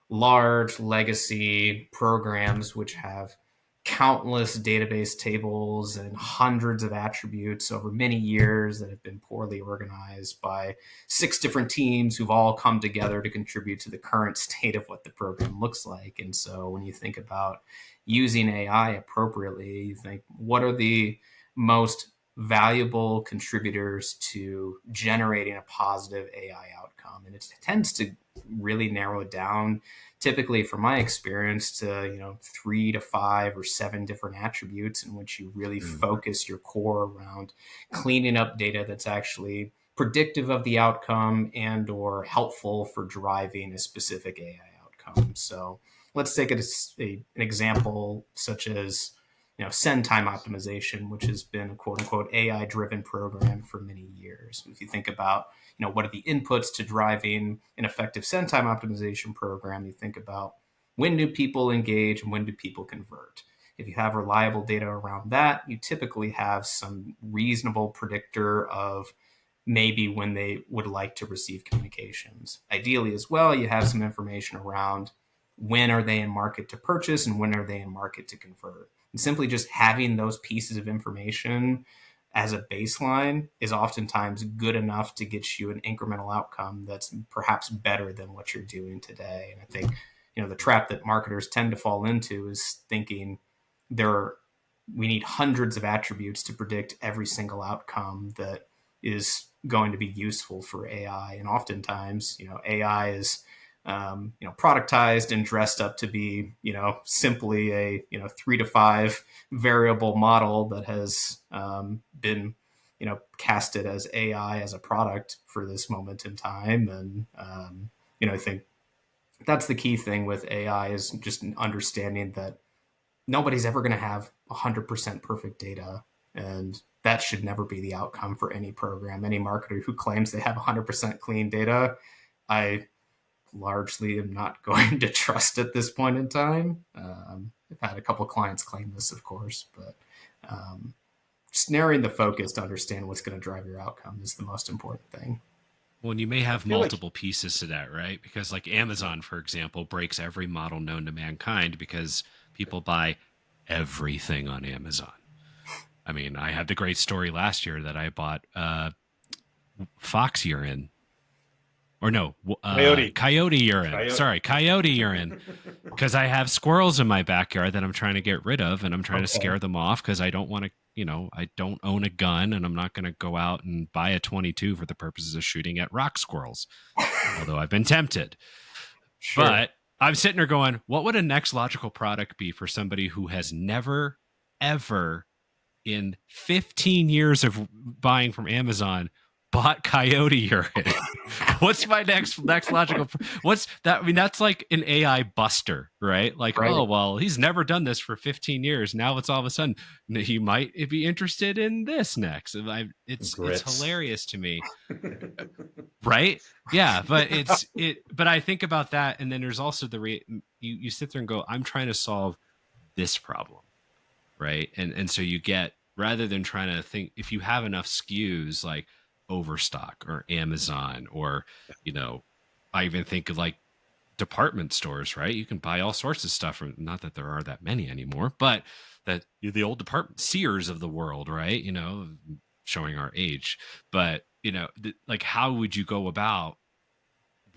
large legacy programs which have countless database tables and hundreds of attributes over many years that have been poorly organized by 6 different teams who've all come together to contribute to the current state of what the program looks like. And so when you think about using AI appropriately, you think, what are the most valuable contributors to generating a positive AI outcome? And it tends to really narrow it down, typically from my experience, to 3 to 5 or 7 different attributes in which you really focus your core around cleaning up data that's actually predictive of the outcome and or helpful for driving a specific AI outcome. So let's take an example such as send time optimization, which has been a quote unquote AI driven program for many years. If you think about what are the inputs to driving an effective send time optimization program, you think about when do people engage and when do people convert. If you have reliable data around that, you typically have some reasonable predictor of maybe when they would like to receive communications. Ideally as well, you have some information around when are they in market to purchase and when are they in market to convert. And simply just having those pieces of information as a baseline is oftentimes good enough to get you an incremental outcome that's perhaps better than what you're doing today. And I think, the trap that marketers tend to fall into is thinking we need hundreds of attributes to predict every single outcome that is going to be useful for AI. And oftentimes, AI is productized and dressed up to be, simply a, 3 to 5 variable model that has been, casted as AI as a product for this moment in time. And, I think that's the key thing with AI is just understanding that nobody's ever going to have 100% perfect data. And that should never be the outcome for any program. Any marketer who claims they have 100% clean data, I largely am not going to trust at this point in time. I've had a couple of clients claim this, of course, but just narrowing the focus to understand what's going to drive your outcome is the most important thing. Well, and you may have multiple pieces to that, right? Because like Amazon, for example, breaks every model known to mankind because people buy everything on Amazon. I mean, I had the great story last year that I bought fox urine. Or no, coyote urine. Sorry, coyote urine. Because I have squirrels in my backyard that I'm trying to get rid of, and I'm trying to scare them off because I don't want to, I don't own a gun, and I'm not going to go out and buy a 22 for the purposes of shooting at rock squirrels. Although I've been tempted. Sure. But I'm sitting there going, what would a next logical product be for somebody who has never, ever in 15 years of buying from Amazon bought coyote urine? What's my next logical? What's that? I mean, that's like an AI buster, right? Like, Right. oh well, he's never done this for 15 years. Now it's all of a sudden he might be interested in this next. It's Grits. hilarious to me, right? Yeah, but But I think about that, and then there's also you sit there and go, I'm trying to solve this problem, right? And so you get, rather than trying to think, if you have enough SKUs like Overstock or Amazon, or I even think of like department stores, right? You can buy all sorts of stuff from, not that there are that many anymore, but that the old department Sears of the world, right? Showing our age, but like, how would you go about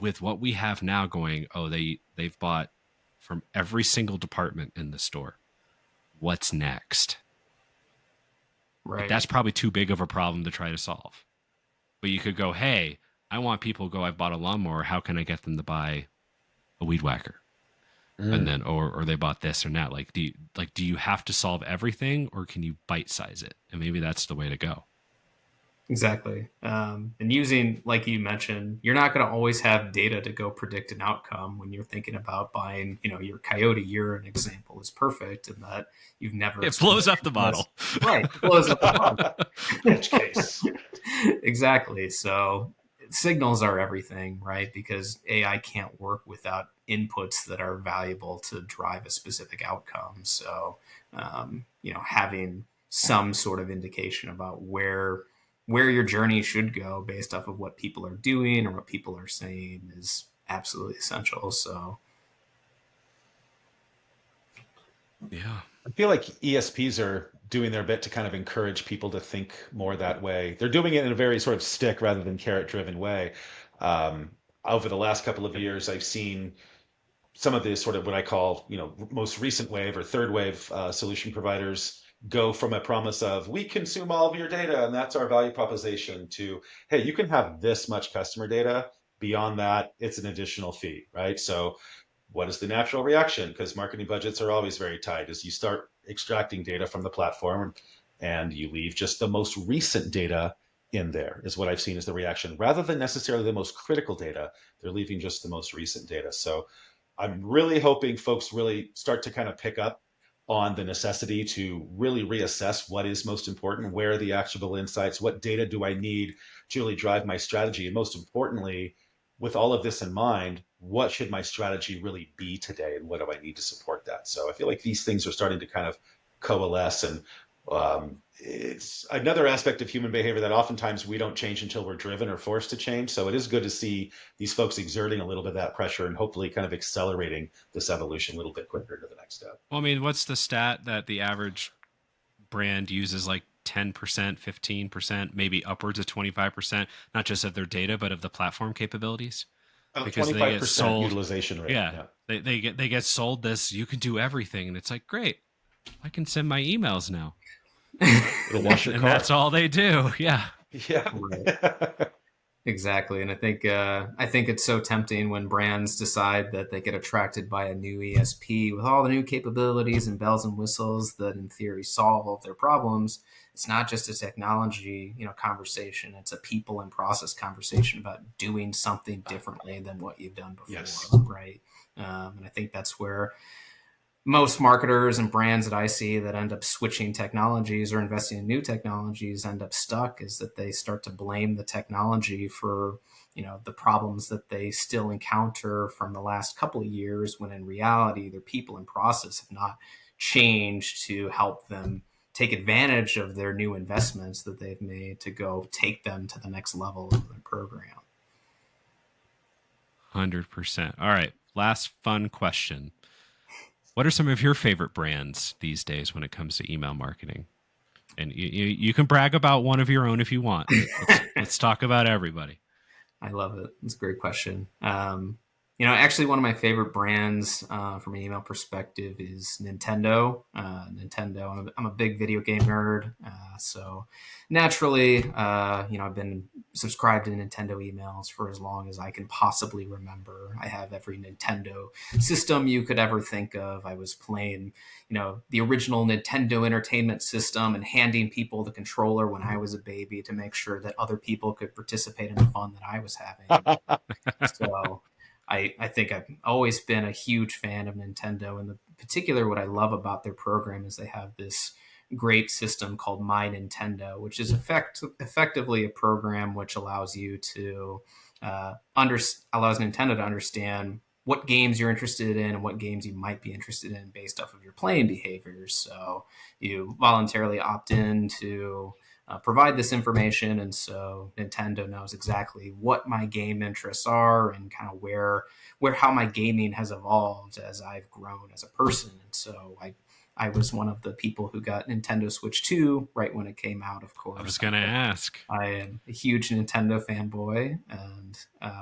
with what we have now, going, oh, they've bought from every single department in the store, what's next? Like, Right. that's probably too big of a problem to try to solve. But you could go, hey, I want people to go, I've bought a lawnmower, how can I get them to buy a weed whacker? And Mm. then, or they bought this or that. Like, do you have to solve everything, or can you bite size it? And maybe that's the way to go. Exactly. And using, like you mentioned, you're not going to always have data to go predict an outcome when you're thinking about buying, your Coyote. You're an example is perfect in that you've never It blows up the model. Right. It blows up the model. Edge case. Exactly. So signals are everything, right? Because AI can't work without inputs that are valuable to drive a specific outcome. So, having some sort of indication about where your journey should go based off of what people are doing or what people are saying is absolutely essential. So, Yeah. I feel like ESPs are doing their bit to kind of encourage people to think more that way. They're doing it in a very sort of stick rather than carrot driven way. Um, Over the last couple of years, I've seen some of the sort of what I call, most recent wave or third wave solution providers go from a promise of, we consume all of your data and that's our value proposition, to, hey, you can have this much customer data. Beyond that, it's an additional fee, right? So what is the natural reaction? Because marketing budgets are always very tight, as you start extracting data from the platform and you leave just the most recent data in there, is what I've seen as the reaction. Rather than necessarily the most critical data, they're leaving just the most recent data. So I'm really hoping folks really start to kind of pick up on the necessity to really reassess what is most important, where are the actionable insights, what data do I need to really drive my strategy, and most importantly, with all of this in mind, what should my strategy really be today, and what do I need to support that? So I feel like these things are starting to kind of coalesce, and it's another aspect of human behavior that oftentimes we don't change until we're driven or forced to change. So it is good to see these folks exerting a little bit of that pressure and hopefully kind of accelerating this evolution a little bit quicker to the next step. Well, I mean, what's the stat that the average brand uses, like 10%, 15%, maybe upwards of 25%, not just of their data, but of the platform capabilities? Because they get 25% sold. utilization rate. Yeah. Yeah. They get sold this, you can do everything. And it's like, great, I can send my emails now. It'll wash your And car. that's all they do. Yeah. Yeah. right. Exactly, and I think it's so tempting when brands decide that they get attracted by a new ESP with all the new capabilities and bells and whistles that, in theory, solve all of their problems. It's not just a technology, conversation. It's a people and process conversation about doing something differently than what you've done before, Yes. right? And I think that's where most marketers and brands that I see that end up switching technologies or investing in new technologies end up stuck, is that they start to blame the technology for the problems that they still encounter from the last couple of years, when in reality their people and process have not changed to help them take advantage of their new investments that they've made to go take them to the next level of their program. 100%. All right. Last fun question. What are some of your favorite brands these days when it comes to email marketing? And you can brag about one of your own if you want, but let's talk about everybody. I love it. It's a great question. Actually, one of my favorite brands from an email perspective is Nintendo. Nintendo. I'm a big video game nerd, so naturally, I've been subscribed to Nintendo emails for as long as I can possibly remember. I have every Nintendo system you could ever think of. I was playing, the original Nintendo Entertainment System and handing people the controller when I was a baby to make sure that other people could participate in the fun that I was having. So I think I've always been a huge fan of Nintendo. And in particular, what I love about their program is they have this great system called My Nintendo, which is effectively a program which allows you to allows Nintendo to understand what games you're interested in and what games you might be interested in based off of your playing behaviors. So you voluntarily opt in to provide this information, and so Nintendo knows exactly what my game interests are and kind of where how my gaming has evolved as I've grown as a person. And so I was one of the people who got Nintendo Switch 2 right when it came out, of course. I was going to ask. I am a huge Nintendo fanboy, and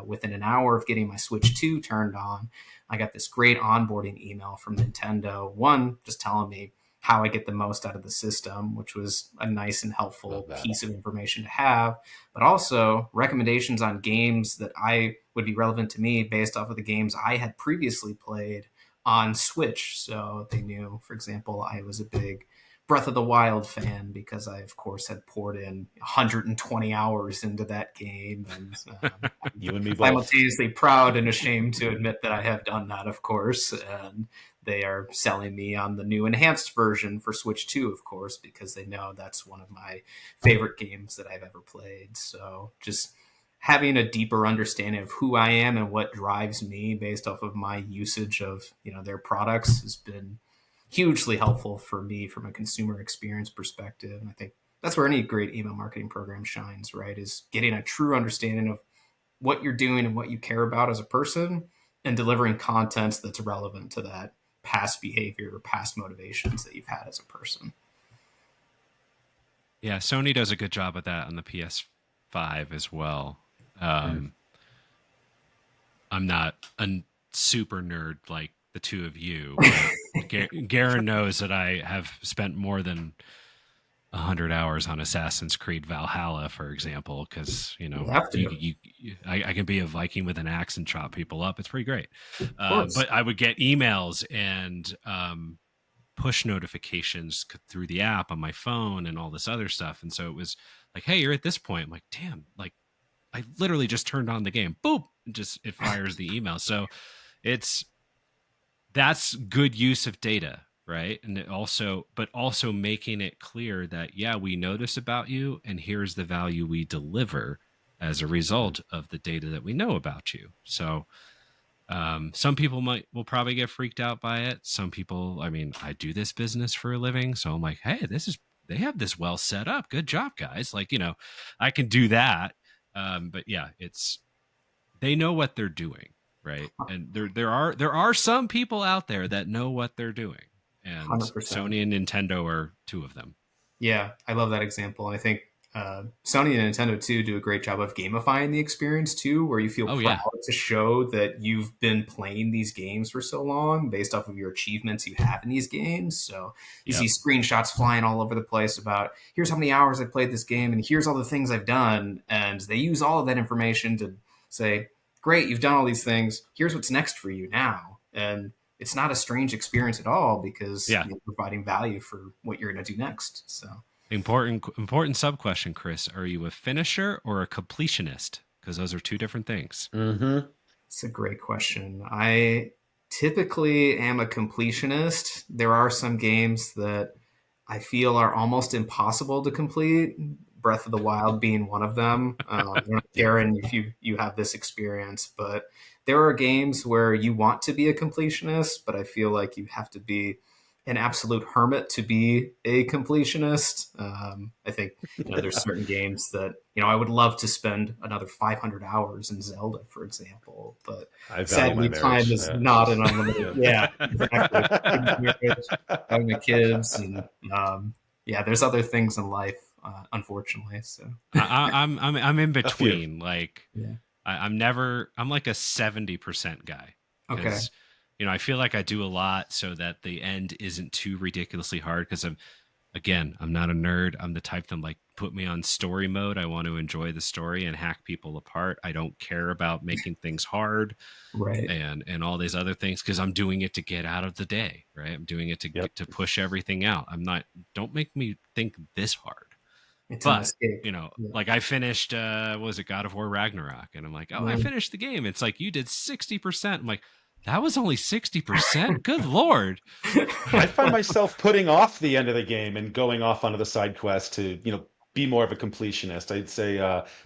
within an hour of getting my Switch 2 turned on, I got this great onboarding email from Nintendo. One, just telling me how I get the most out of the system, which was a nice and helpful piece of information to have, but also recommendations on games that I would be relevant to me based off of the games I had previously played on Switch. So they knew, for example, I was a big Breath of the Wild fan because I, of course, had poured in 120 hours into that game. And You and me both. Simultaneously proud and ashamed to admit that I have done that, of course. And they are selling me on the new enhanced version for Switch 2, of course, because they know that's one of my favorite games that I've ever played. So just having a deeper understanding of who I am and what drives me based off of my usage of, their products has been hugely helpful for me from a consumer experience perspective. And I think that's where any great email marketing program shines, right? Is getting a true understanding of what you're doing and what you care about as a person and delivering content that's relevant to that past behavior or past motivations that you've had as a person. Yeah, Sony does a good job of that on the PS5 as well. I'm not a super nerd like the two of you. Garen knows that I have spent more than 100 hours on Assassin's Creed Valhalla, for example, because I can be a Viking with an axe and chop people up. It's pretty great. But I would get emails and push notifications through the app on my phone and all this other stuff, and so it was like, hey, you're at this point. I'm like, damn, like I literally just turned on the game. Boop, it fires the email. So that's good use of data, right? And but also making it clear that, yeah, we notice about you and here's the value we deliver as a result of the data that we know about you. So some people will probably get freaked out by it. Some people, I do this business for a living, so I'm like, hey, they have this well set up. Good job, guys. Like, I can do that. But yeah, they know what they're doing, right? And there are some people out there that know what they're doing, and 100%. Sony and Nintendo are two of them. Yeah, I love that example. And I think Sony and Nintendo too do a great job of gamifying the experience too, where you feel proud to show that you've been playing these games for so long based off of your achievements you have in these games. So you see screenshots flying all over the place about here's how many hours I played this game and here's all the things I've done. And they use all of that information to say, great, you've done all these things. Here's what's next for you now. And it's not a strange experience at all because you're providing value for what you're going to do next. So important sub question, Chris. Are you a finisher or a completionist? Because those are two different things. Mm-hmm. It's a great question. I typically am a completionist. There are some games that I feel are almost impossible to complete. Breath of the Wild being one of them. Aaron, if you have this experience, but there are games where you want to be a completionist, but I feel like you have to be an absolute hermit to be a completionist. I think there's certain games that I would love to spend another 500 hours in Zelda, for example, but sadly time is not an unlimited. Yeah, exactly. Having the kids, and there's other things in life, unfortunately. So I'm in between. Like, I'm like a 70% guy Okay. because, I feel like I do a lot so that the end isn't too ridiculously hard because I'm not a nerd. I'm the type that like put me on story mode. I want to enjoy the story and hack people apart. I don't care about making things hard Right. and all these other things because I'm doing it to get out of the day, right? I'm doing it to Yep. get to push everything out. I'm not. Don't make me think this hard. It's an But escape. Yeah. like I finished, what was it, God of War Ragnarok, and I'm like, oh, I finished the game. It's like you did 60%. I'm like, that was only 60%. Good lord. I find myself putting off the end of the game and going off onto the side quest to, be more of a completionist. I'd say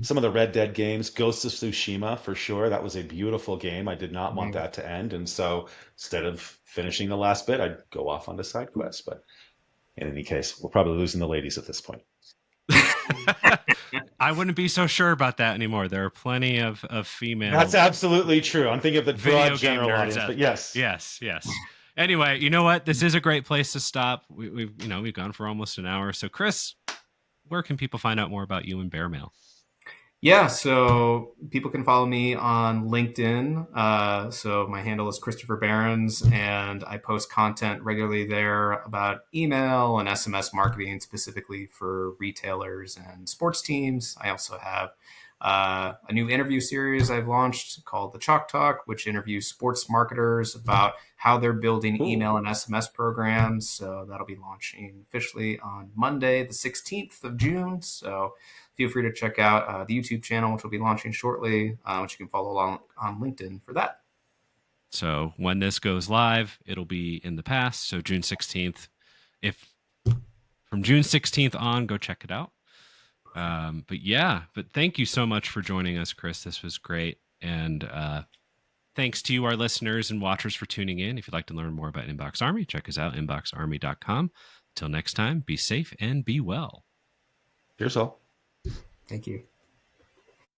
some of the Red Dead games, Ghost of Tsushima for sure. That was a beautiful game. I did not want Right. that to end. And so instead of finishing the last bit, I'd go off on the side quest. But in any case, we're probably losing the ladies at this point. I wouldn't be so sure about that anymore. There are plenty of female That's absolutely true. I'm thinking of the broad video game general nerds audience, out. but yes. Yes. Anyway, you know what? This is a great place to stop. We've gone for almost an hour. So, Chris, where can people find out more about you and BearMail? Yeah, so people can follow me on LinkedIn. So my handle is Christopher Behrens, and I post content regularly there about email and SMS marketing, specifically for retailers and sports teams. I also have a new interview series I've launched called the Chalk Talk, which interviews sports marketers about how they're building Cool. email and SMS programs. So that'll be launching officially on Monday, the 16th of June. So feel free to check out the YouTube channel, which will be launching shortly, which you can follow along on LinkedIn for that. So when this goes live, it'll be in the past. So June 16th. If from June 16th on, go check it out. But thank you so much for joining us, Chris. This was great. And thanks to you, our listeners and watchers, for tuning in. If you'd like to learn more about Inbox Army, check us out, inboxarmy.com. Until next time, be safe and be well. Here's all. Thank you.